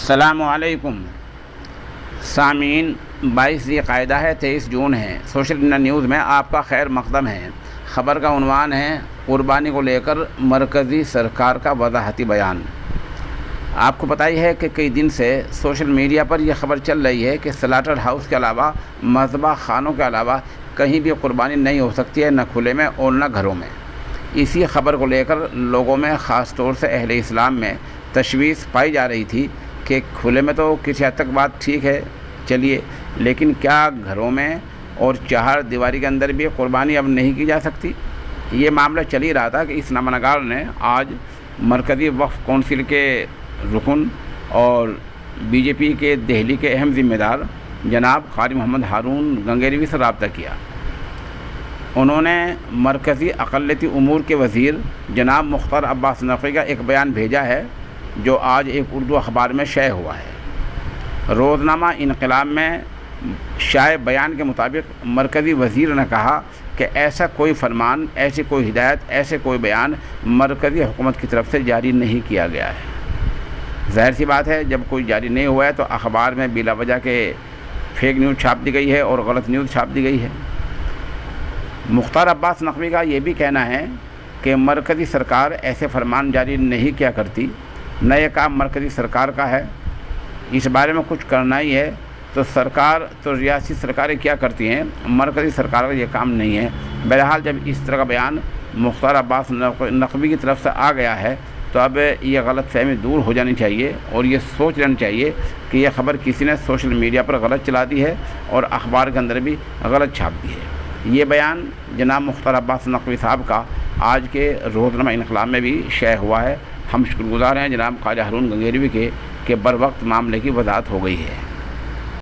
السلام علیکم سامعین، 22 ذی قعدہ ہے، 23 جون ہے۔ سوشل انڈیا نیوز میں آپ کا خیر مقدم ہے۔ خبر کا عنوان ہے قربانی کو لے کر مرکزی سرکار کا وضاحتی بیان۔ آپ کو پتہ ہی ہے کہ کئی دن سے سوشل میڈیا پر یہ خبر چل رہی ہے کہ سلاٹر ہاؤس کے علاوہ، مذبح خانوں کے علاوہ کہیں بھی قربانی نہیں ہو سکتی ہے، نہ کھلے میں اور نہ گھروں میں۔ اسی خبر کو لے کر لوگوں میں، خاص طور سے اہل اسلام میں تشویش پائی جا رہی تھی کہ کھلے میں تو کسی حد تک بات ٹھیک ہے، چلیے، لیکن کیا گھروں میں اور چہار دیواری کے اندر بھی قربانی اب نہیں کی جا سکتی؟ یہ معاملہ چل ہی رہا تھا کہ اس نامہ نگار نے آج مرکزی وقف کونسل کے رکن اور بی جے پی کے دہلی کے اہم ذمہ دار جناب قاری محمد ہارون گنگیروی سے رابطہ کیا۔ انہوں نے مرکزی اقلیتی امور کے وزیر جناب مختار عباس نقوی کا ایک بیان بھیجا ہے، جو آج ایک اردو اخبار میں شائع ہوا ہے۔ روزنامہ انقلاب میں شائع بیان کے مطابق مرکزی وزیر نے کہا کہ ایسا کوئی فرمان، ایسی کوئی ہدایت، ایسے کوئی بیان مرکزی حکومت کی طرف سے جاری نہیں کیا گیا ہے۔ ظاہر سی بات ہے، جب کوئی جاری نہیں ہوا ہے تو اخبار میں بلا وجہ کے فیک نیوز چھاپ دی گئی ہے اور غلط نیوز چھاپ دی گئی ہے۔ مختار عباس نقوی کا یہ بھی کہنا ہے کہ مرکزی سرکار ایسے فرمان جاری نہیں کیا کرتی، نہ یہ کام مرکزی سرکار کا ہے، اس بارے میں کچھ کرنا ہی ہے تو ریاستی سرکاریں کیا کرتی ہیں، مرکزی سرکار کا یہ کام نہیں ہے۔ بہرحال جب اس طرح کا بیان مختار عباس نقوی کی طرف سے آ گیا ہے تو اب یہ غلط فہمی دور ہو جانی چاہیے اور یہ سوچ لینا چاہیے کہ یہ خبر کسی نے سوشل میڈیا پر غلط چلا دی ہے اور اخبار کے اندر بھی غلط چھاپ دی ہے۔ یہ بیان جناب مختار عباس نقوی صاحب کا آج کے روزنامہ انقلاب میں بھی شائع ہوا ہے۔ ہم شکر گزار ہیں جناب قاری ہارون گنگیروی کے کہ بر وقت معاملے کی وضاحت ہو گئی ہے۔